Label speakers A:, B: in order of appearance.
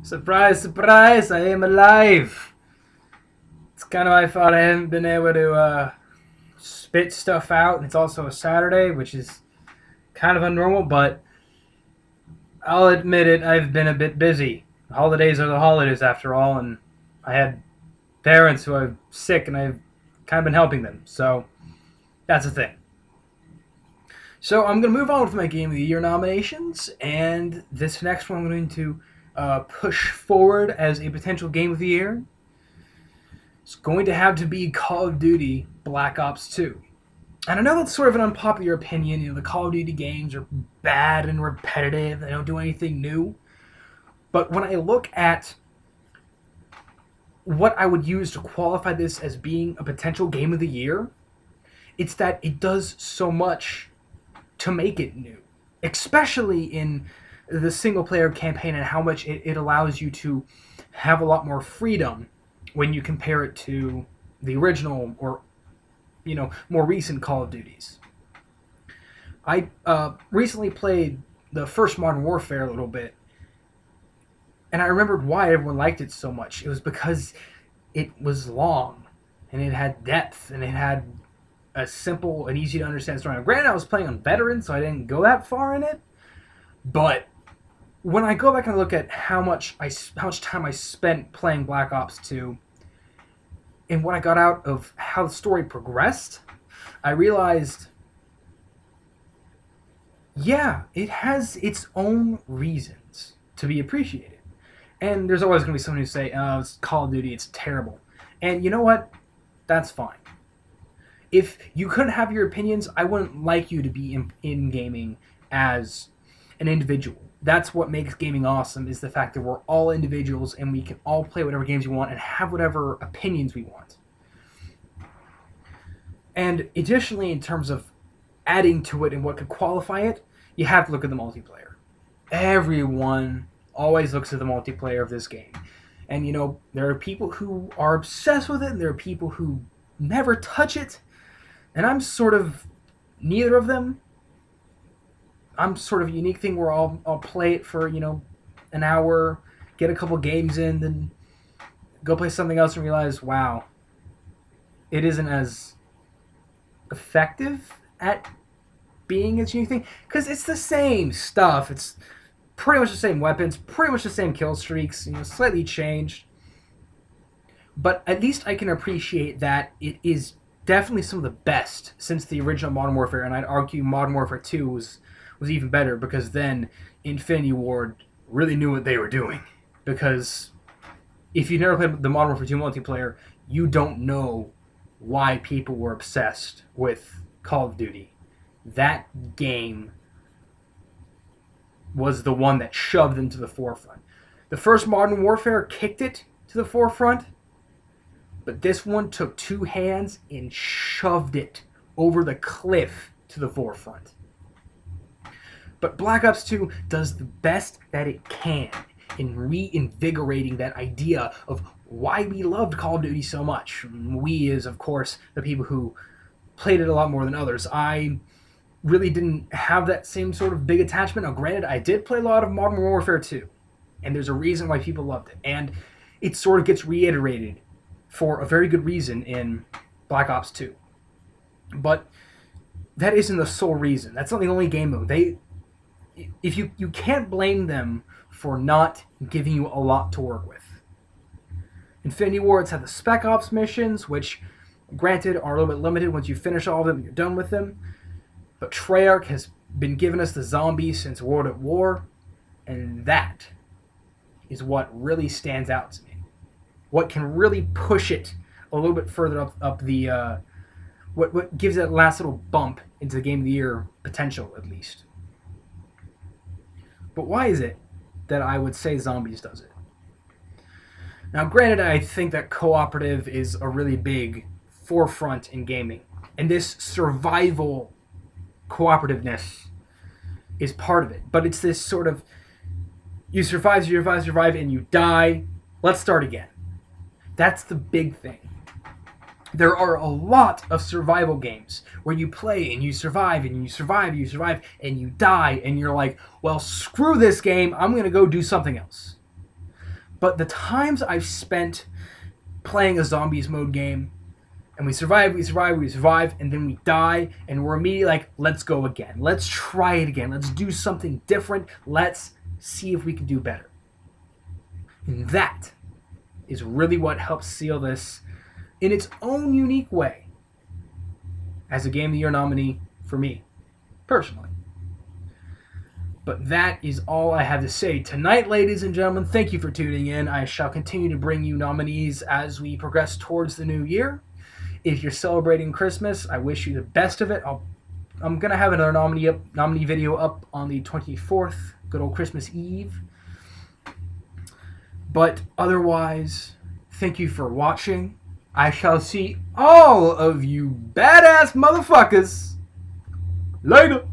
A: Surprise, surprise, I am alive. It's kind of my fault I haven't been able to spit stuff out. It's also a Saturday, which is kind of unnormal, but I'll admit it, I've been a bit busy. The holidays are the holidays after all, and I had parents who are sick, and I've kind of been helping them, so that's the thing. So I'm going to move on with my Game of the Year nominations, and this next one I'm going to push forward as a potential Game of the Year. It's going to have to be Call of Duty Black Ops 2. And I know that's sort of an unpopular opinion. You know, the Call of Duty games are bad and repetitive. They don't do anything new. But when I look at what I would use to qualify this as being a potential Game of the Year, it's that it does so much to make it new. Especially in the single-player campaign and how much it allows you to have a lot more freedom when you compare it to the original or, you know, more recent Call of Duties. I recently played the first Modern Warfare a little bit, and I remembered why everyone liked it so much. It was because it was long, and it had depth, and it had a simple and easy to understand story. Now, granted, I was playing on veteran, so I didn't go that far in it, but when I go back and look at how much time I spent playing Black Ops 2 and what I got out of how the story progressed, I realized, yeah, it has its own reasons to be appreciated. And there's always going to be someone who say, oh, it's Call of Duty, it's terrible. And you know what? That's fine. If you couldn't have your opinions, I wouldn't like you to be in gaming as an individual. That's what makes gaming awesome, is the fact that we're all individuals and we can all play whatever games we want and have whatever opinions we want. And additionally, in terms of adding to it and what could qualify it, you have to look at the multiplayer. Everyone always looks at the multiplayer of this game. And, you know, there are people who are obsessed with it, and there are people who never touch it. And I'm sort of neither of them. I'm sort of a unique thing where I'll play it for, you know, an hour, get a couple games in, then go play something else and realize, wow, it isn't as effective at being its unique thing. Because it's the same stuff. It's pretty much the same weapons, pretty much the same kill streaks, you know, slightly changed. But at least I can appreciate that it is definitely some of the best since the original Modern Warfare, and I'd argue Modern Warfare 2 was even better, because then Infinity Ward really knew what they were doing. Because if you've never played the Modern Warfare 2 multiplayer, you don't know why people were obsessed with Call of Duty. That game was the one that shoved them to the forefront. The first Modern Warfare kicked it to the forefront, but this one took two hands and shoved it over the cliff to the forefront. But Black Ops 2 does the best that it can in reinvigorating that idea of why we loved Call of Duty so much. We is, of course, the people who played it a lot more than others. I really didn't have that same sort of big attachment. Now, granted, I did play a lot of Modern Warfare 2, and there's a reason why people loved it. And it sort of gets reiterated for a very good reason in Black Ops 2. But that isn't the sole reason. That's not the only game mode. If you can't blame them for not giving you a lot to work with. Infinity Ward's had the Spec Ops missions, which, granted, are a little bit limited once you finish all of them and you're done with them. But Treyarch has been giving us the zombies since World at War, and that is what really stands out to me. What can really push it a little bit further up the... what gives that last little bump into the Game of the Year potential, at least. But why is it that I would say Zombies does it? Now, granted, I think that cooperative is a really big forefront in gaming. And this survival cooperativeness is part of it. But it's this sort of, you survive, and you die. Let's start again. That's the big thing. There are a lot of survival games where you play and you survive and you survive and you die and you're like, well, screw this game, I'm going to go do something else. But the times I've spent playing a zombies mode game, and we survive, and then we die, and we're immediately like, let's go again. Let's try it again. Let's do something different. Let's see if we can do better. And that is really what helps seal this in its own unique way as a Game of the Year nominee for me, personally. But that is all I have to say tonight, ladies and gentlemen. Thank you for tuning in. I shall continue to bring you nominees as we progress towards the new year. If you're celebrating Christmas, I wish you the best of it. I'm going to have another nominee video up on the 24th, good old Christmas Eve. But otherwise, thank you for watching. I shall see all of you badass motherfuckers later.